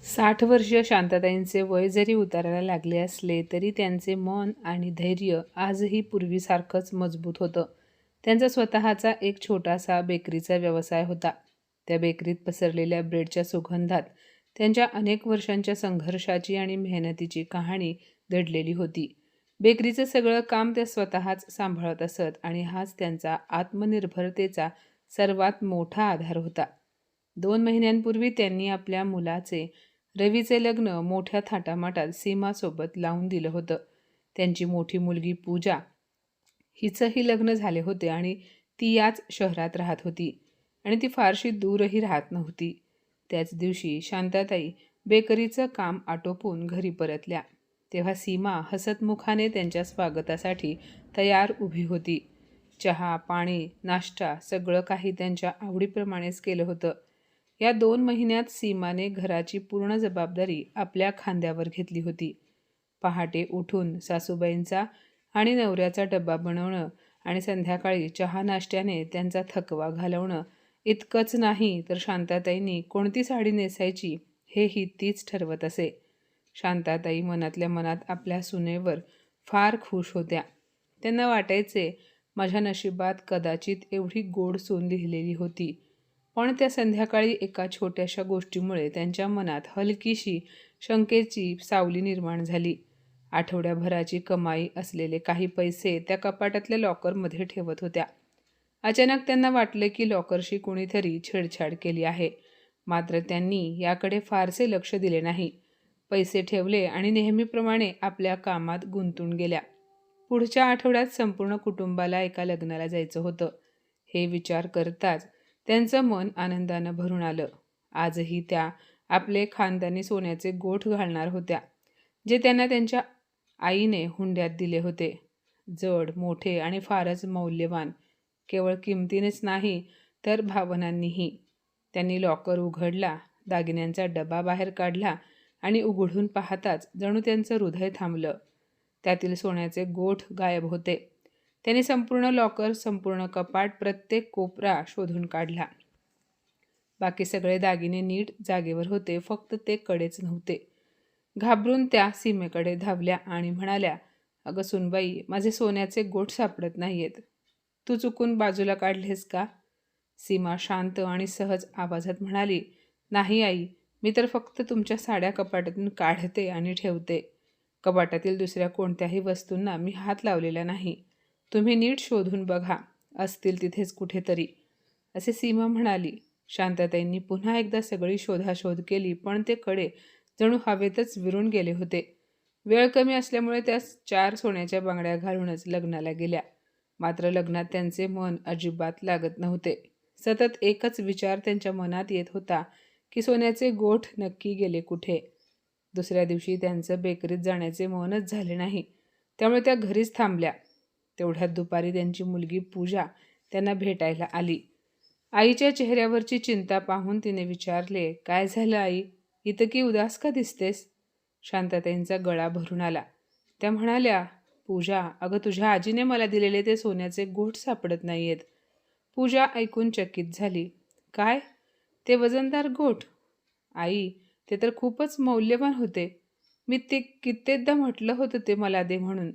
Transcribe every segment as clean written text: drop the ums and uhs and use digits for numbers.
60 वर्षीय शांताताईंचे वय जरी उतारायला लागले असले तरी त्यांचे मन आणि धैर्य आजही पूर्वीसारखंच मजबूत होतं. त्यांचा स्वतःचा एक छोटासा बेकरीचा व्यवसाय होता. त्या बेकरीत पसरलेल्या ब्रेडच्या सुगंधात त्यांच्या अनेक वर्षांच्या संघर्षाची आणि मेहनतीची कहाणी दडलेली होती. बेकरीचं सगळं काम त्या स्वतःच सांभाळत असत आणि हाच त्यांचा आत्मनिर्भरतेचा सर्वात मोठा आधार होता. 2 महिन्यांपूर्वी त्यांनी आपल्या मुलाचे रवीचे लग्न मोठ्या थाटामाटात सीमासोबत लावून दिलं होतं. त्यांची मोठी मुलगी पूजा हिचंही लग्न झाले होते आणि ती याच शहरात राहत होती आणि ती फारशी दूरही राहत नव्हती. त्याच दिवशी शांताताई बेकरीचं काम आटोपून घरी परतल्या तेव्हा सीमा हसतमुखाने त्यांच्या स्वागतासाठी तयार उभी होती. चहा, पाणी, नाश्ता सगळं काही त्यांच्या आवडीप्रमाणेच केलं होतं. या 2 महिन्यात सीमाने घराची पूर्ण जबाबदारी आपल्या खांद्यावर घेतली होती. पहाटे उठून सासूबाईंचा आणि नवऱ्याचा डबा बनवणं आणि संध्याकाळी चहा नाश्त्याने त्यांचा थकवा घालवणं इतकंच नाही तर शांताताईंनी कोणती साडी नेसायची हेही तीच ठरवत असे. शांताताई मनातल्या मनात आपल्या सुनेवर फार खुश होत्या. त्यांना वाटायचे, माझ्या नशिबात कदाचित एवढी गोड सून लिहिलेली होती. पण त्या संध्याकाळी एका छोट्याशा गोष्टीमुळे त्यांच्या मनात हलकीशी शंकेची सावली निर्माण झाली. आठवड्याभराची कमाई असलेले काही पैसे त्या कपाटातल्या लॉकरमध्ये ठेवत होत्या. अचानक त्यांना वाटले की लॉकरशी कुणीतरी छेडछाड केली आहे. मात्र त्यांनी याकडे फारसे लक्ष दिले नाही. पैसे ठेवले आणि नेहमीप्रमाणे आपल्या कामात गुंतून गेल्या. पुढच्या आठवड्यात संपूर्ण कुटुंबाला एका लग्नाला जायचं होतं. हे विचार करताच त्यांचं मन आनंदानं भरून आलं. आजही त्या आपले खानदानी सोन्याचे गोठ घालणार होत्या, जे त्यांना त्यांच्या आईने हुंड्यात दिले होते. जड, मोठे आणि फारच मौल्यवान, केवळ किमतीनेच नाही तर भावनांनीही. त्यांनी लॉकर उघडला, दागिन्यांचा डबा बाहेर काढला आणि उघडून पाहताच जणू त्यांचं हृदय थांबलं. त्यातील सोन्याचे गोठ गायब होते. त्यांनी संपूर्ण लॉकर, संपूर्ण कपाट, प्रत्येक कोपरा शोधून काढला. बाकी सगळे दागिने नीट जागेवर होते, फक्त ते कडेच नव्हते. घाबरून त्या सीमेकडे धावल्या आणि म्हणाल्या, अगं सुनबाई, माझे सोन्याचे गोठ सापडत नाहीयेत. तू चुकून बाजूला काढलेस का? सीमा शांत आणि सहज आवाजात म्हणाली, नाही आई, मी तर फक्त तुमच्या साड्या कपाटातून काढते आणि ठेवते. कपाटातील दुसऱ्या कोणत्याही वस्तूंना मी हात लावलेला नाही. तुम्ही नीट शोधून बघा, असतील तिथेच कुठेतरी, असे सीमा म्हणाली. शांताताईंनी पुन्हा एकदा सगळी शोधाशोध केली, पण ते कडे जणू हवेतच विरून गेले होते. वेळ कमी असल्यामुळे त्या 4 सोन्याच्या बांगड्या घालूनच लग्नाला गेल्या. मात्र लग्नात त्यांचे मन अजिबात लागत नव्हते. सतत एकच विचार त्यांच्या मनात येत होता की सोन्याचे गोठ नक्की गेले कुठे. दुसऱ्या दिवशी त्यांचं बेकरीत जाण्याचे मनच झाले नाही, त्यामुळे त्या घरीच थांबल्या. तेवढ्यात दुपारी त्यांची मुलगी पूजा त्यांना भेटायला आली. आईच्या चेहऱ्यावरची चिंता पाहून तिने विचारले, काय झालं आई, इतकी की उदास का दिसतेस? शांताताईंचा गळा भरून आला. त्या म्हणाल्या, पूजा, अगं तुझ्या आजीने मला दिलेले ते सोन्याचे गोठ सापडत नाहीयेत. पूजा ऐकून चकित झाली. काय? ते वजनदार गोठ? आई, ते तर खूपच मौल्यवान होते. मी ते कित्येकदा म्हटलं होतं ते मला दे म्हणून,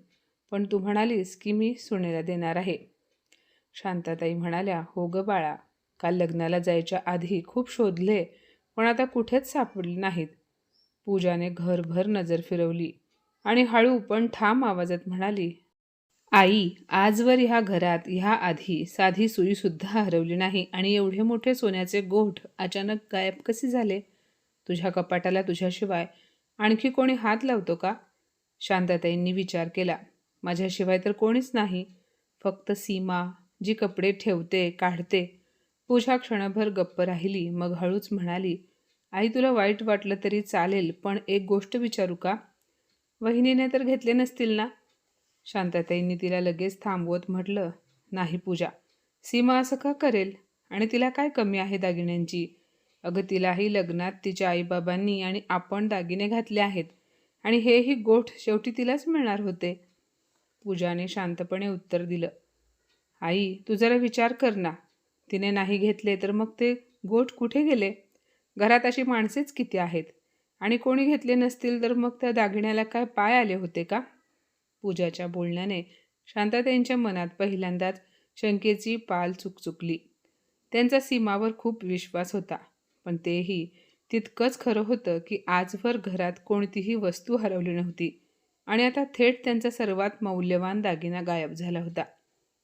पण तू म्हणालीस की मी सुनेला देणार आहे. शांताताई म्हणाल्या, हो ग बाळा, काल लग्नाला जायच्या आधी खूप शोधले, पण आता कुठेच सापडले नाहीत. पूजाने घरभर नजर फिरवली आणि हळू पण ठाम आवाजात म्हणाली, आई, आजवर ह्या घरात ह्या आधी साधी सुईसुद्धा हरवली नाही आणि एवढे मोठे सोन्याचे गोठ अचानक गायब कसे झाले? तुझ्या कपाटाला तुझ्याशिवाय आणखी कोणी हात लावतो का? शांताताईंनी विचार केला. माझ्याशिवाय तर कोणीच नाही, फक्त सीमा, जी कपडे ठेवते, काढते. पूजा क्षणभर गप्प राहिली, मग हळूच म्हणाली, आई, तुला वाईट वाटलं तरी चालेल, पण एक गोष्ट विचारू का? वहिनीने तर घेतले नसतील ना? शांताताईंनी तिला लगेच थांबवत म्हटलं, नाही पूजा, सीमा असं का करेल? आणि तिला काय कमी आहे दागिन्यांची? अगं तिलाही लग्नात तिच्या आईबाबांनी आणि आपण दागिने घातले आहेत आणि हेही गोठ शेवटी तिलाच मिळणार होते. पूजाने शांतपणे उत्तर दिलं, आई, तू जरा विचार कर ना. तिने नाही घेतले तर मग ते गोठ कुठे गेले? घरात अशी माणसेच किती आहेत आणि कोणी घेतले नसतील तर मग त्या दागिन्याला काय पाय आले होते का? पूजाच्या बोलण्याने शांतताईंच्या मनात पहिल्यांदाच शंकेची पाल चुकचुकली. त्यांचा सीमावर खूप विश्वास होता, पण तेही तितकंच खरं होतं की आजवर घरात कोणतीही वस्तू हरवली नव्हती आणि आता थेट त्यांचा सर्वात मौल्यवान दागिना गायब झाला होता.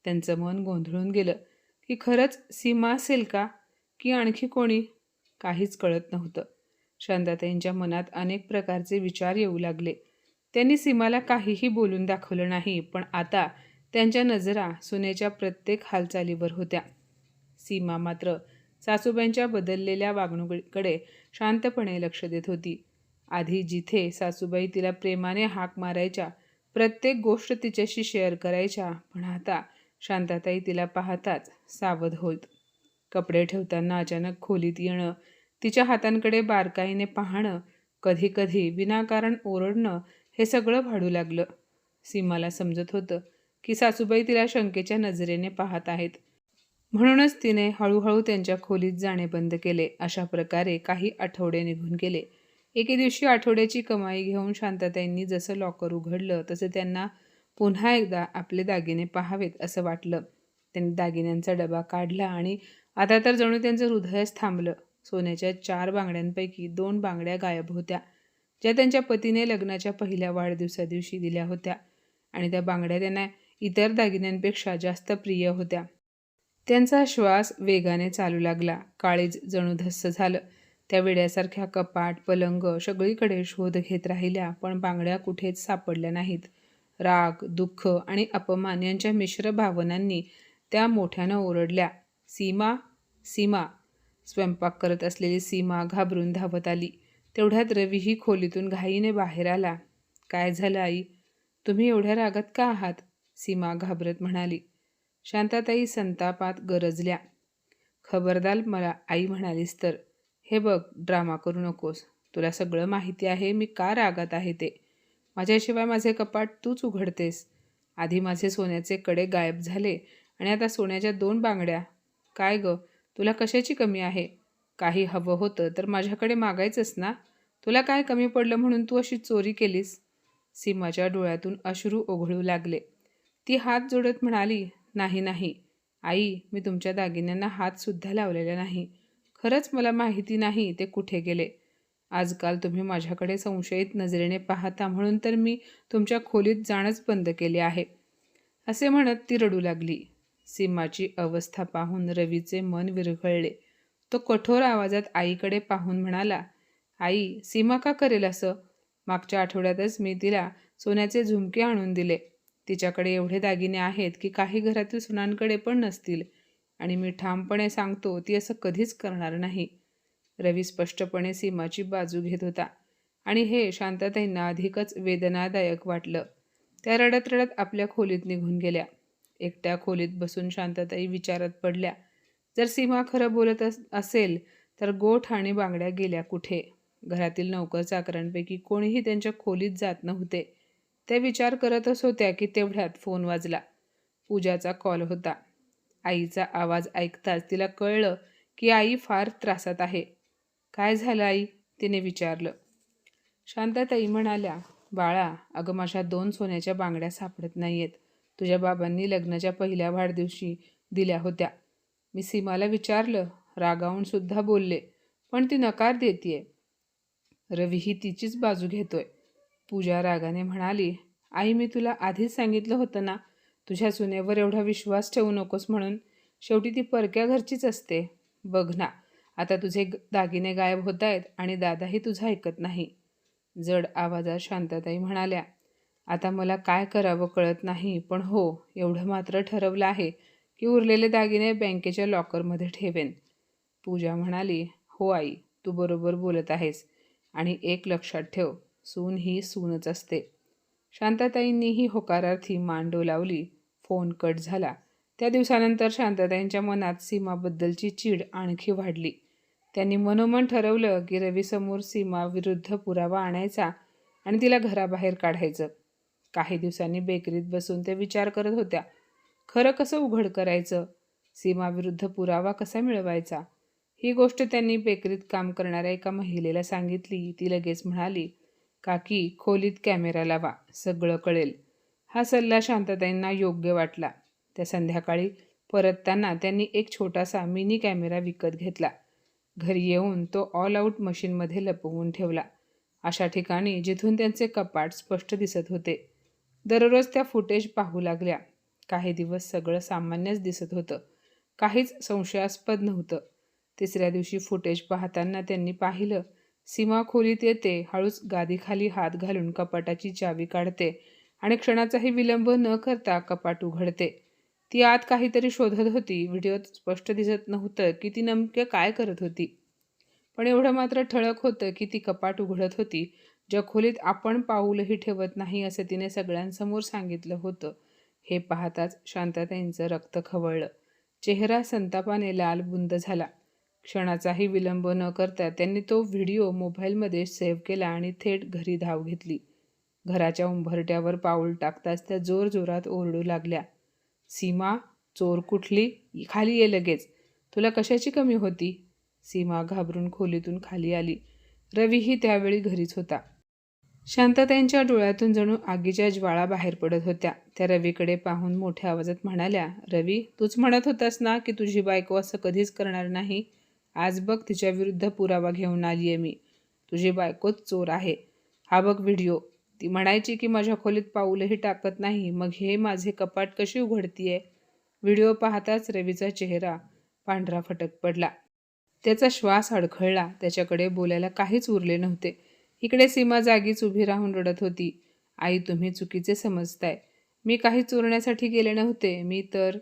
त्यांचं मन गोंधळून गेलं की खरंच सीमा असेल का, की आणखी कोणी? काहीच कळत नव्हतं. शांतताईंच्या मनात अनेक प्रकारचे विचार येऊ लागले. त्यांनी सीमाला काहीही बोलून दाखवलं नाही, पण आता त्यांच्या नजरा सुनेच्या प्रत्येक हालचालीवर होत्या. सीमा मात्र सासूबाईंच्या बदललेल्या वागणुकीकडे शांतपणे लक्ष देत होती. आधी जिथे सासूबाई तिला प्रेमाने हाक मारायच्या, प्रत्येक गोष्ट तिच्याशी शेअर करायच्या, पण आता शांताताई तिला पाहताच सावध होत. कपडे ठेवताना अचानक खोलीत येणं, तिच्या हातांकडे बारकाईने पाहणं, कधीकधी विनाकारण ओरडणं, हे सगळं वाढू लागलं. सीमाला समजत होतं की सासूबाई तिला शंकेच्या नजरेने पाहत आहेत. म्हणूनच तिने हळूहळू त्यांच्या खोलीत जाणे बंद केले. अशा प्रकारे काही आठवडे निघून गेले. एके दिवशी आठवड्याची कमाई घेऊन शांतताईंनी जसं लॉकर उघडलं तसं त्यांना पुन्हा एकदा आपले दागिने पाहावेत असं वाटलं. त्यांनी दागिन्यांचा डबा काढला आणि आता तर जणू त्यांचं हृदयच थांबलं. सोन्याच्या 4 बांगड्यांपैकी 2 बांगड्या गायब होत्या, ज्या त्यांच्या पतीने लग्नाच्या पहिल्या वाढदिवसादिवशी दिल्या होत्या आणि त्या बांगड्या त्यांना इतर दागिन्यांपेक्षा जास्त प्रिय होत्या. त्यांचा श्वास वेगाने चालू लागला. काळीज जणू धस्स झालं. त्या वेड्यासारख्या कपाट, पलंग सगळीकडे शोध घेत राहिल्या, पण बांगड्या कुठेच सापडल्या नाहीत. राग, दुःख आणि अपमान यांच्या मिश्र भावनांनी त्या मोठ्यानं ओरडल्या, "सीमा, सीमा!" स्वयंपाक करत असलेली सीमा घाबरून धावत आली. तेवढ्यात रवीही खोलीतून घाईने बाहेर आला. "काय झालं आई? तुम्ही एवढ्या रागात का आहात?" सीमा घाबरत म्हणाली. शांताताई संतापात गरजल्या. "खबरदार मला आई म्हणालीस तर. हे बघ, ड्रामा करू नकोस. तुला सगळं माहिती आहे मी का रागात आहे ते. माझ्याशिवाय माझे कपाट तूच उघडतेस. आधी माझे सोन्याचे कडे गायब झाले आणि आता सोन्याच्या 2 बांगड्या. काय गं, तुला कशाची कमी आहे? काही हवं होतं तर माझ्याकडे मागायचंस ना? तुला काय कमी पडलं म्हणून तू अशी चोरी केलीस?" सीमाच्या डोळ्यातून अश्रू ओघळू लागले. ती हात जोडत म्हणाली, "नाही नाही आई, मी तुमच्या दागिन्यांना हातसुद्धा लावलेला नाही. खरंच मला माहिती नाही ते कुठे गेले. आजकाल तुम्ही माझ्याकडे संशयित नजरेने पाहता म्हणून तर मी तुमच्या खोलीत जाणंच बंद केले आहे." असे म्हणत ती रडू लागली. सीमाची अवस्था पाहून रवीचे मन विरघळले. तो कठोर आवाजात आईकडे पाहून म्हणाला, "आई, सीमा का करेल असं? मागच्या आठवड्यातच मी तिला सोन्याचे झुमके आणून दिले. तिच्याकडे एवढे दागिने आहेत की काही घरातील सुनांकडे पण नसतील आणि मी ठामपणे सांगतो ती असं कधीच करणार नाही." रवी स्पष्टपणे सीमाची बाजू घेत होता आणि हे शांतताईंना अधिकच वेदनादायक वाटलं. त्या रडत रडत आपल्या खोलीत निघून गेल्या. एकट्या खोलीत बसून शांतताई विचारात पडल्या. जर सीमा खरं बोलत असेल तर गोठ आणि बांगड्या गेल्या कुठे? घरातील नौकर चाकरांपैकी कोणीही त्यांच्या खोलीत जात नव्हते. त्या विचार करतच होत्या की तेवढ्यात फोन वाजला. पूजाचा कॉल होता. आईचा आवाज ऐकताच तिला कळलं की आई फार त्रासात आहे. "काय झालं आई?" तिने विचारलं. शांताताई म्हणाल्या, "बाळा, अगं माझ्या 2 सोन्याच्या बांगड्या सापडत नाहीयेत. तुझ्या बाबांनी लग्नाच्या पहिल्या वाढदिवशी दिल्या होत्या. मी सीमाला विचारलं, रागावून सुद्धा बोलले, पण ती नकार देतीये. रवीही तिचीच बाजू घेतोय." पूजा रागाने म्हणाली, "आई, मी तुला आधीच सांगितलं होतं ना, तुझ्या सुनेवर एवढा विश्वास ठेवू नकोस म्हणून. शेवटी ती परक्या घरचीच असते. बघ ना, आता तुझे दागिने गायब होत आहेत आणि दादाही तुझं ऐकत नाही." जड आवाजात शांतताई म्हणाल्या, "आता मला काय करावं कळत नाही, पण हो, एवढं मात्र ठरवलं आहे की उरलेले दागिने बँकेच्या लॉकरमध्ये ठेवेन." पूजा म्हणाली, "हो आई, तू बरोबर बोलत आहेस आणि एक लक्षात ठेव, सून ही सूनच असते." शांताताईंनीही होकारार्थी मान डोलावली. फोन कट झाला. त्या दिवसानंतर शांताताईंच्या मनात सीमाबद्दलची चीड आणखी वाढली. त्यांनी मनोमन ठरवलं की रवीसमोर सीमाविरुद्ध पुरावा आणायचा आणि तिला घराबाहेर काढायचं. काही दिवसांनी बेकरीत बसून ते विचार करत होत्या, खरं कसं उघड करायचं? सीमाविरुद्ध पुरावा कसा मिळवायचा? ही गोष्ट त्यांनी बेकरीत काम करणाऱ्या एका महिलेला सांगितली. ती लगेच म्हणाली, "काकी, खोलीत कॅमेरा लावा, सगळं कळेल." हा सल्ला शांतताईंना योग्य वाटला. त्या संध्याकाळी परतताना त्यांनी एक छोटासा मिनी कॅमेरा विकत घेतला. घरी येऊन तो ऑल आऊट मशीनमध्ये लपवून ठेवला, अशा ठिकाणी जिथून त्यांचे कपाट स्पष्ट दिसत होते. दररोज त्या फुटेज पाहू लागल्या. काही दिवस सगळं सामान्यच दिसत होतं, काहीच संशयास्पद नव्हतं. तिसऱ्या दिवशी फुटेज पाहताना त्यांनी पाहिलं, सीमा खोलीत येते, हळूच गादीखाली हात घालून कपाटाची चावी काढते आणि क्षणाचाही विलंब न करता कपाट उघडते. ती आत काहीतरी शोधत होती. व्हिडिओत स्पष्ट दिसत नव्हतं की ती नेमकं काय करत होती, पण एवढं मात्र ठळक होतं की ती कपाट उघडत होती, ज्या खोलीत आपण पाऊलही ठेवत नाही असं तिने सगळ्यांसमोर सांगितलं होतं. हे पाहताच शांतताईंचं रक्त खवळलं. चेहरा संतापाने लालबुंद झाला. क्षणाचाही विलंब न करता त्यांनी तो व्हिडिओ मोबाईलमध्ये सेव्ह केला आणि थेट घरी धाव घेतली. घराच्या उंबरठ्यावर पाऊल टाकताच त्या जोरजोरात ओरडू लागल्या, "सीमा, चोर कुठली? खाली ये लगेच. तुला कशाची कमी होती?" सीमा घाबरून खोलीतून खाली आली. रवीही त्यावेळी घरीच होता. शांतताईंच्या डोळ्यातून जणू आगीच्या ज्वाळा बाहेर पडत होत्या. त्या रवीकडे पाहून मोठ्या आवाजात म्हणाल्या, "रवी, तूच म्हणत होतास ना की तुझी बायको असं कधीच करणार नाही. आज बघ तिच्या विरुद्ध पुरावा घेऊन आलीये मी. तुझी बायकोच चोर आहे. हा बघ व्हिडिओ. ती म्हणायची की माझ्या खोलीत पाऊलही टाकत नाही, मग हे माझे कपाट कशी उघडतीये?" व्हिडिओ पाहताच रवीचा चेहरा पांढरा फटक पडला. त्याचा श्वास अडखळला. त्याच्याकडे बोलायला काहीच उरले नव्हते. इकडे सीमा जागीच उभी राहून रडत होती. "आई, तुम्ही चुकीचे समजताय. मी काही चोरण्यासाठी गेले नव्हते. मी तर..."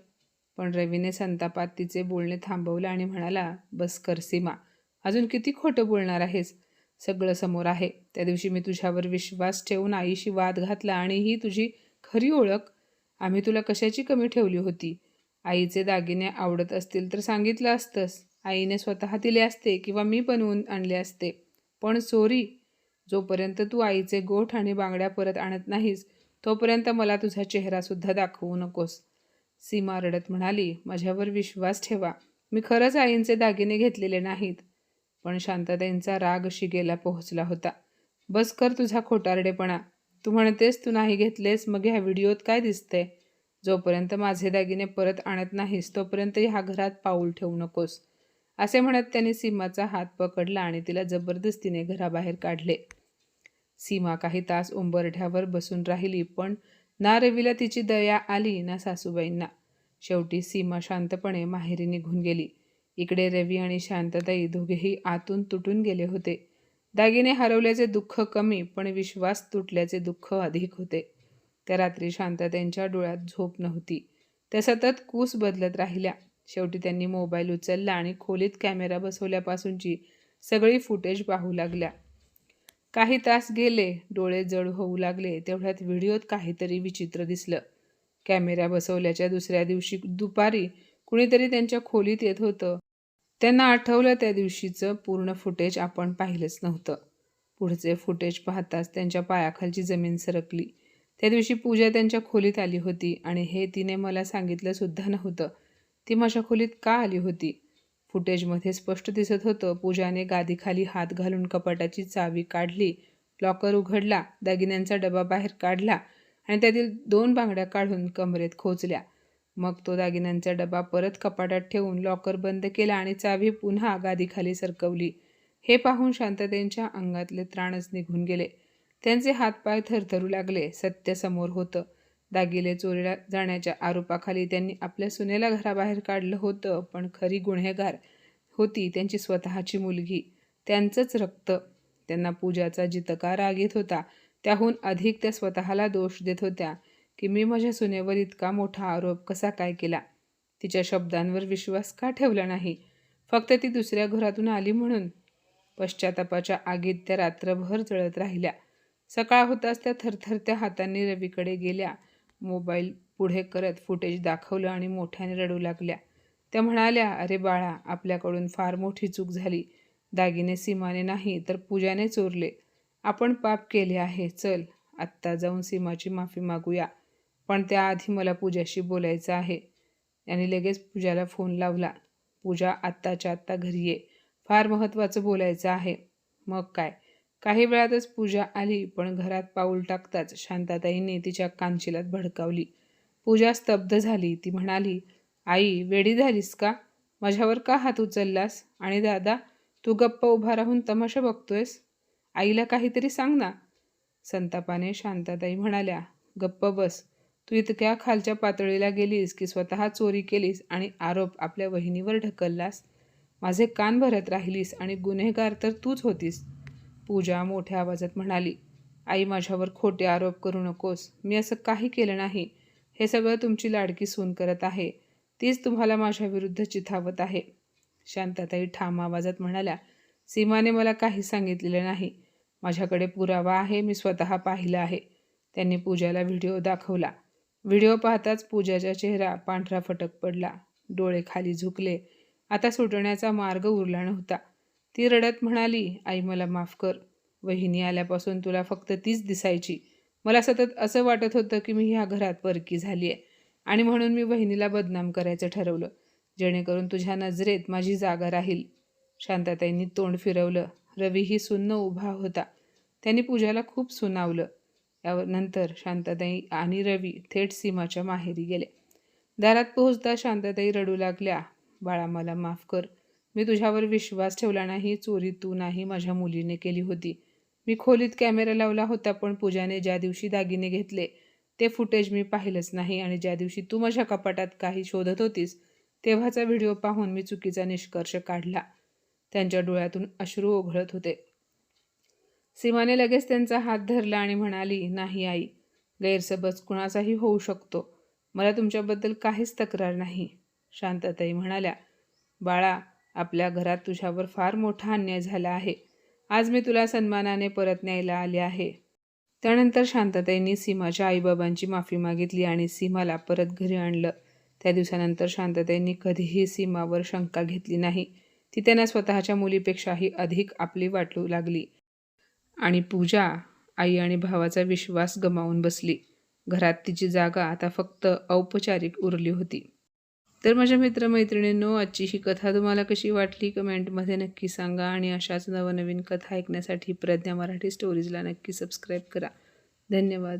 पण रवीने संतापात तिचे बोलणे थांबवलं आणि म्हणाला, "बस कर सीमा. अजून किती खोटं बोलणार आहेस? सगळं समोर आहे. त्या दिवशी मी तुझ्यावर विश्वास ठेवून आईशी वाद घातला आणि ही तुझी खरी ओळख. आम्ही तुला कशाची कमी ठेवली होती? आईचे दागिने आवडत असतील तर सांगितलं असतंस. आईने स्वतः दिले असते किंवा मी बनवून आणले असते. पण चोरी? जोपर्यंत तू आईचे गोठ आणि बांगड्या परत आणत नाहीस, तोपर्यंत मला तुझा चेहरासुद्धा दाखवू नकोस." सीमा रडत म्हणाली, "माझ्यावर विश्वास ठेवा. मी खरंच आईंचे दागिने घेतलेले नाहीत." पण शांतताईंचा राग शिगेला पोहोचला होता. "बस कर तुझा खोटारडेपणा. तू म्हणतेस तू नाही घेतलेस, मग ह्या व्हिडिओत काय दिसतंय? जोपर्यंत माझे दागिने परत आणत नाहीस, तोपर्यंत ह्या घरात पाऊल ठेवू नकोस." असे म्हणत त्यांनी सीमाचा हात पकडला आणि तिला जबरदस्तीने घराबाहेर काढले. सीमा काही तास उंबरठ्यावर बसून राहिली, पण ना रवीला तिची दया आली ना सासूबाईंना. शेवटी सीमा शांतपणे माहेरी निघून गेली. इकडे रवी आणि शांतताई दोघेही आतून तुटून गेले होते. दागिने हरवल्याचे दुःख कमी, पण विश्वास तुटल्याचे दुःख अधिक होते. त्या रात्री शांतताईंच्या डोळ्यात झोप नव्हती. त्या सतत कूस बदलत राहिल्या. शेवटी त्यांनी मोबाईल उचलला आणि खोलीत कॅमेरा बसवल्यापासूनची सगळी फुटेज पाहू लागल्या. काही तास गेले. डोळे जड होऊ लागले. तेवढ्यात व्हिडिओत काहीतरी विचित्र दिसलं. कॅमेरा बसवल्याच्या दुसऱ्या दिवशी दुपारी कुणीतरी त्यांच्या खोलीत येत होतं. त्यांना आठवलं त्या दिवशीचं पूर्ण फुटेज आपण पाहिलंच नव्हतं. पुढचे फुटेज पाहताच त्यांच्या पायाखालची जमीन सरकली. त्या दिवशी पूजा त्यांच्या खोलीत आली होती आणि हे तिने मला सांगितलं सुद्धा नव्हतं. ती माझ्या खोलीत का आली होती? फुटेजमध्ये स्पष्ट दिसत होतं, पूजाने गादीखाली हात घालून कपाटाची चावी काढली, लॉकर उघडला, दागिन्यांचा डबा बाहेर काढला आणि त्यातील 2 बांगड्या काढून कमरेत खोचल्या. मग तो दागिन्यांचा डबा परत कपाटात ठेवून लॉकर बंद केला आणि चावी पुन्हा गादीखाली सरकवली. हे पाहून शांततेच्या अंगातले त्राणच निघून गेले. त्यांचे हातपाय थरथरू लागले. सत्य समोर होतं. दागिने चोरीला जाण्याच्या आरोपाखाली त्यांनी आपल्या सुनेला घराबाहेर काढलं होतं, पण खरी गुन्हेगार होती त्यांची स्वतःची मुलगी, त्यांचंच रक्त. त्यांना पूजाचा जितका राग येत होता, त्याहून अधिक त्या स्वतःला दोष देत होत्या की मी माझ्या सुनेवर इतका मोठा आरोप कसा काय केला? तिच्या शब्दांवर विश्वास का ठेवला नाही? फक्त ती दुसऱ्या घरातून आली म्हणून? पश्चातापाच्या आगीत त्या रात्रभर जळत राहिल्या. सकाळ होताच त्या थरथरत्या हातांनी रवीकडे गेल्या. मोबाईल पुढे करत फुटेज दाखवलं आणि मोठ्याने रडू लागल्या. त्या म्हणाल्या, "अरे बाळा, आपल्याकडून फार मोठी चूक झाली. दागिने सीमाने नाही तर पूजाने चोरले. आपण पाप केले आहे. चल, आत्ता जाऊन सीमाची माफी मागूया. पण त्याआधी मला पूजाशी बोलायचं आहे." आणि लगेच पूजाला फोन लावला. पूजा आत्ताच्या आत्ता घरी ये, फार महत्त्वाचं बोलायचं आहे. मग काय, काही वेळातच पूजा आली, पण घरात पाऊल टाकताच शांताताईंनी तिच्या कानशिलात भडकावली. पूजा स्तब्ध झाली. ती म्हणाली, आई वेडी झालीस का? माझ्यावर का हात उचललास? आणि दादा, तू गप्प उभा राहून तमाशा बघतोयस? आईला काहीतरी सांग ना. संतापाने शांताताई म्हणाल्या, गप्प बस. तू इतक्या खालच्या पातळीला गेलीस की स्वतः चोरी केलीस आणि आरोप आपल्या वहिनीवर ढकललास. माझे कान भरत राहिलीस आणि गुन्हेगार तर तूच होतीस. पूजा मोठ्या आवाजात म्हणाली, आई माझ्यावर खोटे आरोप करू नकोस. मी असं काही केलं नाही. हे सगळं तुमची लाडकी सून करत आहे. तीच तुम्हाला माझ्या विरुद्ध चिथावत आहे. शांताताई ठाम आवाजात म्हणाल्या, सीमाने मला काही सांगितलेलं नाही. माझ्याकडे पुरावा आहे, मी स्वतः पाहिला आहे. त्यांनी पूजाला व्हिडिओ दाखवला. व्हिडिओ पाहताच पूजाचा चेहरा पांढरा फटक पडला. डोळे खाली झुकले. आता सुटण्याचा मार्ग उरला नव्हता. ती रडत म्हणाली, आई मला माफ कर. वहिनी आल्यापासून तुला फक्त तीच दिसायची. मला सतत असं वाटत होतं की मी ह्या घरात परकी झाली आहे आणि म्हणून मी वहिनीला बदनाम करायचं ठरवलं, जेणेकरून तुझ्या नजरेत माझी जागा राहील. शांताताईंनी तोंड फिरवलं. रवीही सुन्न उभा होता. त्यांनी पूजाला खूप सुनावलं. यानंतर शांताताई आणि रवी थेट सीमाच्या माहेरी गेले. दारात पोहोचता शांताताई रडू लागल्या, बाळा मला माफ कर. मी तुझ्यावर विश्वास ठेवला नाही. चोरी तू नाही, माझ्या मुलीने केली होती. मी खोलीत कॅमेरा लावला होता, पण पूजाने ज्या दिवशी दागिने घेतले ते फुटेज मी पाहिलंच नाही आणि ज्या दिवशी तू माझ्या कपाटात काही शोधत होतीस तेव्हाचा व्हिडिओ पाहून मी चुकीचा निष्कर्ष काढला. त्यांच्या डोळ्यातून अश्रू ओघळत होते. सीमाने लगेच त्यांचा हात धरला आणि म्हणाली, नाही आई, गैरसमज कुणाचाही होऊ शकतो. मला तुमच्याबद्दल काहीच तक्रार नाही. शांताताई म्हणाल्या, बाळा, आपल्या घरात तुझ्यावर फार मोठा अन्याय झाला आहे. आज मी तुला सन्मानाने परत न्यायला आले आहे. त्यानंतर शांताताईंनी सीमाच्या आईबाबांची माफी मागितली आणि सीमाला परत घरी आणलं. त्या दिवसानंतर शांताताईंनी कधीही सीमावर शंका घेतली नाही. ती त्यांना स्वतःच्या मुलीपेक्षाही अधिक आपली वाटू लागली. आणि पूजा आई आणि भावाचा विश्वास गमावून बसली. घरात तिची जागा आता फक्त औपचारिक उरली होती. तर माझ्या मित्रमैत्रिणींनो, आजची ही कथा तुम्हाला कशी वाटली कमेंटमध्ये नक्की सांगा आणि अशाच नवनवीन कथा ऐकण्यासाठी प्रज्ञा मराठी स्टोरीजला नक्की सबस्क्राईब करा. धन्यवाद.